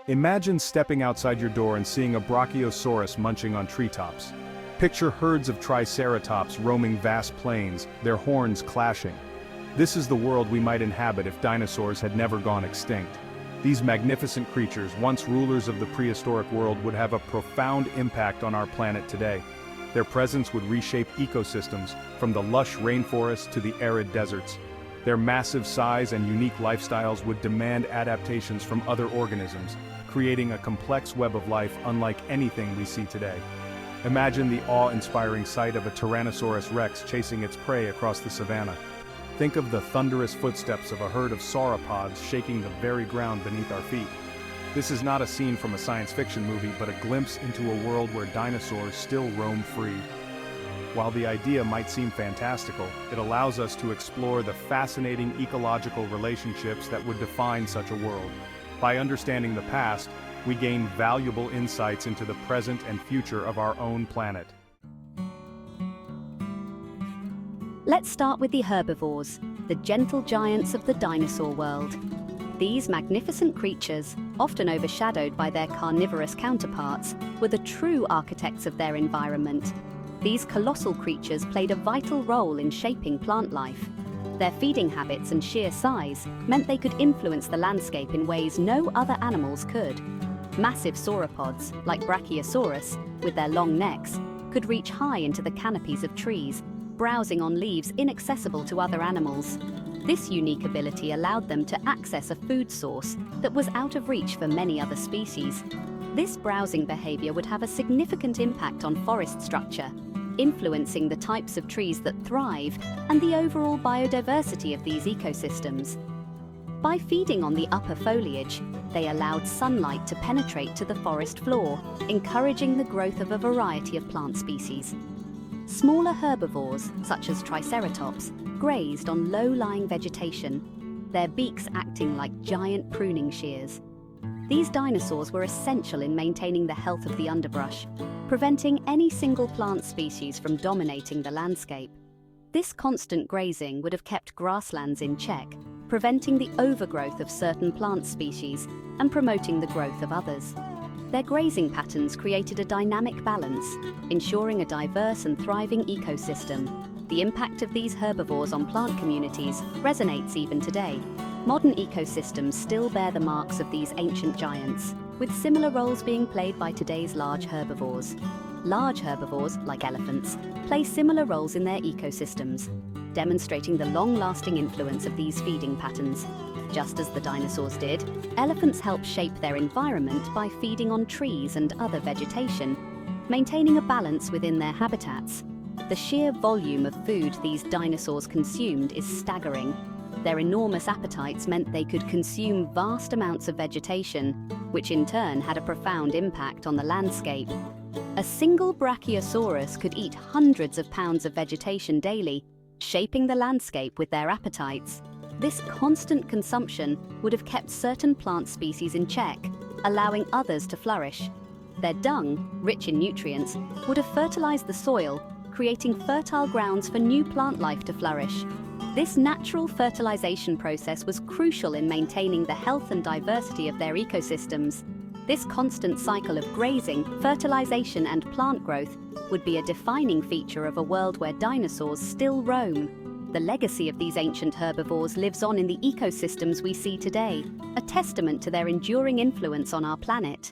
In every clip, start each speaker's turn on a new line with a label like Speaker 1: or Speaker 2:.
Speaker 1: Imagine stepping outside your door and seeing a Brachiosaurus munching on treetops. Picture herds of Triceratops roaming vast plains, their horns clashing. This is the world we might inhabit if dinosaurs had never gone extinct. These magnificent creatures, once rulers of the prehistoric world, would have a profound impact on our planet today. Their presence would reshape ecosystems, from the lush rainforests to the arid deserts. Their massive size and unique lifestyles would demand adaptations from other organisms, creating a complex web of life unlike anything we see today. Imagine the awe-inspiring sight of a Tyrannosaurus Rex chasing its prey across the savanna. Think of the thunderous footsteps of a herd of sauropods shaking the very ground beneath our feet. This is not a scene from a science fiction movie, but a glimpse into a world where dinosaurs still roam free. While the idea might seem fantastical, it allows us to explore the fascinating ecological relationships that would define such a world. By understanding the past, we gain valuable insights into the present and future of our own planet.
Speaker 2: Let's start with the herbivores, the gentle giants of the dinosaur world. These magnificent creatures, often overshadowed by their carnivorous counterparts, were the true architects of their environment. These colossal creatures played a vital role in shaping plant life. Their feeding habits and sheer size meant they could influence the landscape in ways no other animals could. Massive sauropods, like Brachiosaurus, with their long necks, could reach high into the canopies of trees, browsing on leaves inaccessible to other animals. This unique ability allowed them to access a food source that was out of reach for many other species. This browsing behavior would have a significant impact on forest structure, influencing the types of trees that thrive and the overall biodiversity of these ecosystems. By feeding on the upper foliage, they allowed sunlight to penetrate to the forest floor, encouraging the growth of a variety of plant species. Smaller herbivores, such as Triceratops, grazed on low-lying vegetation, their beaks acting like giant pruning shears. These dinosaurs were essential in maintaining the health of the underbrush, preventing any single plant species from dominating the landscape. This constant grazing would have kept grasslands in check, preventing the overgrowth of certain plant species and promoting the growth of others. Their grazing patterns created a dynamic balance, ensuring a diverse and thriving ecosystem. The impact of these herbivores on plant communities resonates even today. Modern ecosystems still bear the marks of these ancient giants, with similar roles being played by today's large herbivores. Large herbivores, like elephants, play similar roles in their ecosystems, demonstrating the long-lasting influence of these feeding patterns. Just as the dinosaurs did, elephants help shape their environment by feeding on trees and other vegetation, maintaining a balance within their habitats. The sheer volume of food these dinosaurs consumed is staggering. Their enormous appetites meant they could consume vast amounts of vegetation, which in turn had a profound impact on the landscape. A single Brachiosaurus could eat hundreds of pounds of vegetation daily, shaping the landscape with their appetites. This constant consumption would have kept certain plant species in check, allowing others to flourish. Their dung, rich in nutrients, would have fertilized the soil, creating fertile grounds for new plant life to flourish. This natural fertilization process was crucial in maintaining the health and diversity of their ecosystems. This constant cycle of grazing, fertilization, and plant growth would be a defining feature of a world where dinosaurs still roam. The legacy of these ancient herbivores lives on in the ecosystems we see today, a testament to their enduring influence on our planet.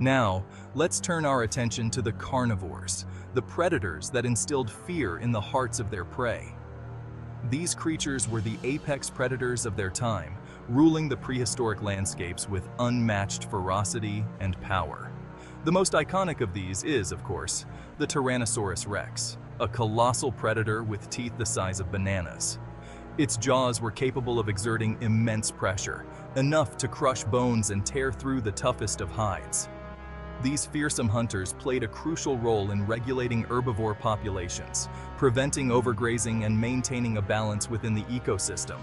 Speaker 3: Now, let's turn our attention to the carnivores, the predators that instilled fear in the hearts of their prey. These creatures were the apex predators of their time, ruling the prehistoric landscapes with unmatched ferocity and power. The most iconic of these is, of course, the Tyrannosaurus Rex, a colossal predator with teeth the size of bananas. Its jaws were capable of exerting immense pressure, enough to crush bones and tear through the toughest of hides. These fearsome hunters played a crucial role in regulating herbivore populations, preventing overgrazing and maintaining a balance within the ecosystem.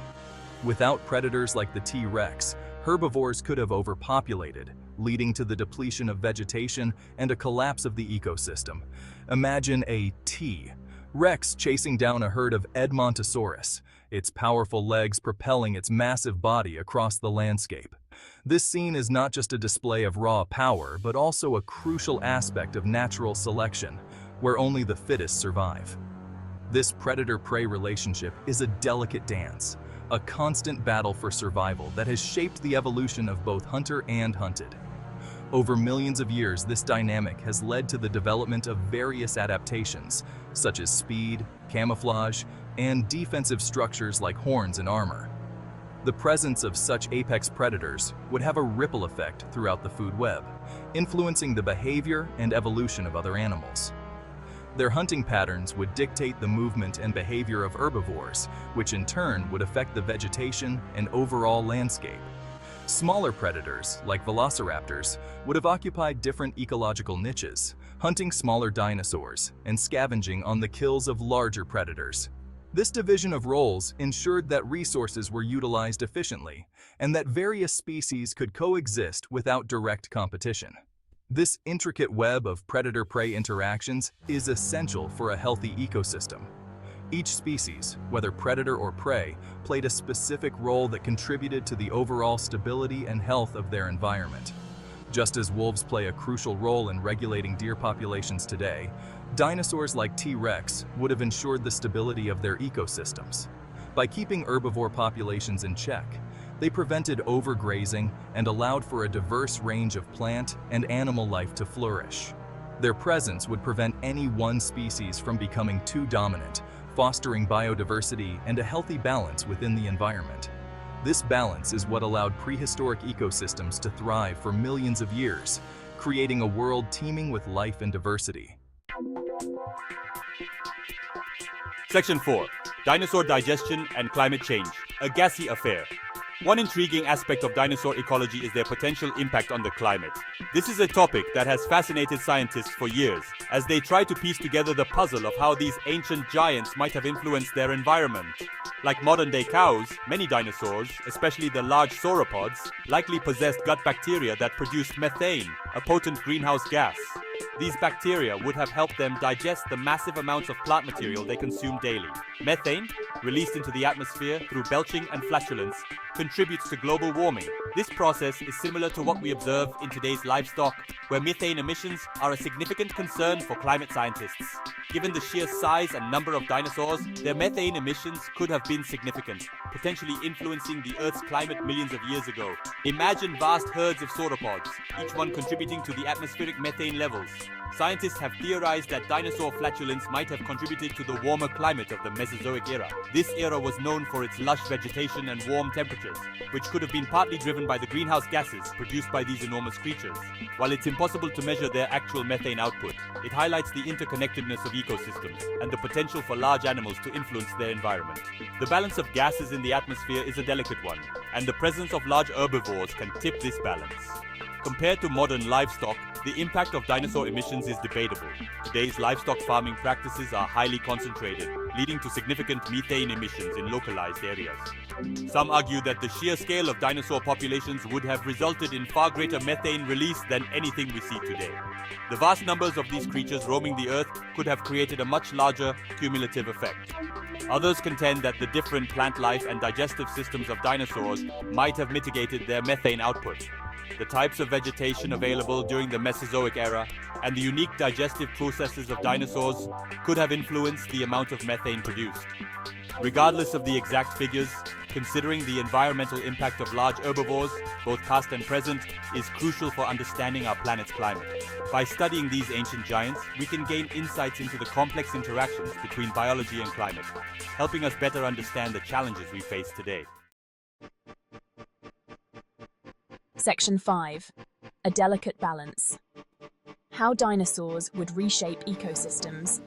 Speaker 3: Without predators like the T-Rex, herbivores could have overpopulated, leading to the depletion of vegetation and a collapse of the ecosystem. Imagine a T, Rex chasing down a herd of Edmontosaurus, its powerful legs propelling its massive body across the landscape. This scene is not just a display of raw power, but also a crucial aspect of natural selection, where only the fittest survive. This predator-prey relationship is a delicate dance, a constant battle for survival that has shaped the evolution of both hunter and hunted. Over millions of years, this dynamic has led to the development of various adaptations, such as speed, camouflage, and defensive structures like horns and armor. The presence of such apex predators would have a ripple effect throughout the food web, influencing the behavior and evolution of other animals. Their hunting patterns would dictate the movement and behavior of herbivores, which in turn would affect the vegetation and overall landscape. Smaller predators, like velociraptors, would have occupied different ecological niches, hunting smaller dinosaurs and scavenging on the kills of larger predators. This division of roles ensured that resources were utilized efficiently and that various species could coexist without direct competition. This intricate web of predator-prey interactions is essential for a healthy ecosystem. Each species, whether predator or prey, played a specific role that contributed to the overall stability and health of their environment. Just as wolves play a crucial role in regulating deer populations today, dinosaurs like T-Rex would have ensured the stability of their ecosystems. By keeping herbivore populations in check, they prevented overgrazing and allowed for a diverse range of plant and animal life to flourish. Their presence would prevent any one species from becoming too dominant, fostering biodiversity and a healthy balance within the environment. This balance is what allowed prehistoric ecosystems to thrive for millions of years, creating a world teeming with life and diversity.
Speaker 4: Section 4. Dinosaur digestion and climate change, a gassy affair. One intriguing aspect of dinosaur ecology is their potential impact on the climate. This is a topic that has fascinated scientists for years, as they try to piece together the puzzle of how these ancient giants might have influenced their environment. Like modern-day cows, many dinosaurs, especially the large sauropods, likely possessed gut bacteria that produced methane, a potent greenhouse gas. These bacteria would have helped them digest the massive amounts of plant material they consume daily. Methane, released into the atmosphere through belching and flatulence, contributes to global warming. This process is similar to what we observe in today's livestock, where methane emissions are a significant concern for climate scientists. Given the sheer size and number of dinosaurs, their methane emissions could have been significant, potentially influencing the Earth's climate millions of years ago. Imagine vast herds of sauropods, each one contributing to the atmospheric methane levels. Scientists have theorized that dinosaur flatulence might have contributed to the warmer climate of the Mesozoic era. This era was known for its lush vegetation and warm temperatures, which could have been partly driven by the greenhouse gases produced by these enormous creatures. While it's impossible to measure their actual methane output, it highlights the interconnectedness of ecosystems and the potential for large animals to influence their environment. The balance of gases in the atmosphere is a delicate one, and the presence of large herbivores can tip this balance. Compared to modern livestock, the impact of dinosaur emissions is debatable. Today's livestock farming practices are highly concentrated, leading to significant methane emissions in localized areas. Some argue that the sheer scale of dinosaur populations would have resulted in far greater methane release than anything we see today. The vast numbers of these creatures roaming the earth could have created a much larger cumulative effect. Others contend that the different plant life and digestive systems of dinosaurs might have mitigated their methane output. The types of vegetation available during the Mesozoic era and the unique digestive processes of dinosaurs could have influenced the amount of methane produced. Regardless of the exact figures, considering the environmental impact of large herbivores, both past and present, is crucial for understanding our planet's climate. By studying these ancient giants, we can gain insights into the complex interactions between biology and climate, helping us better understand the challenges we face today.
Speaker 5: Section 5. A delicate balance. How dinosaurs would reshape ecosystems.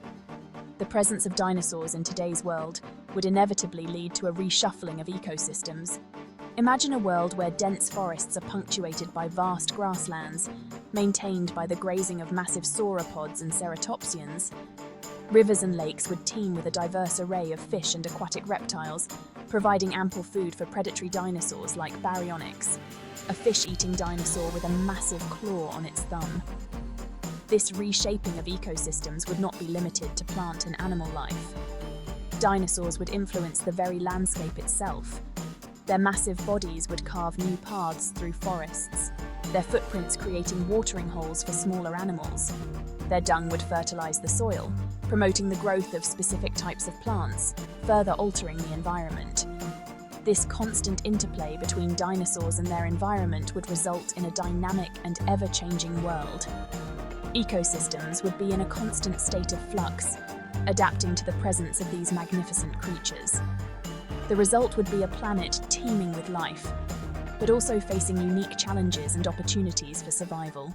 Speaker 5: The presence of dinosaurs in today's world would inevitably lead to a reshuffling of ecosystems. Imagine a world where dense forests are punctuated by vast grasslands, maintained by the grazing of massive sauropods and ceratopsians. Rivers and lakes would teem with a diverse array of fish and aquatic reptiles, providing ample food for predatory dinosaurs like Baryonyx, a fish-eating dinosaur with a massive claw on its thumb. This reshaping of ecosystems would not be limited to plant and animal life. Dinosaurs would influence the very landscape itself. Their massive bodies would carve new paths through forests, their footprints creating watering holes for smaller animals. Their dung would fertilize the soil, promoting the growth of specific types of plants, further altering the environment. This constant interplay between dinosaurs and their environment would result in a dynamic and ever-changing world. Ecosystems would be in a constant state of flux, adapting to the presence of these magnificent creatures. The result would be a planet teeming with life, but also facing unique challenges and opportunities for survival.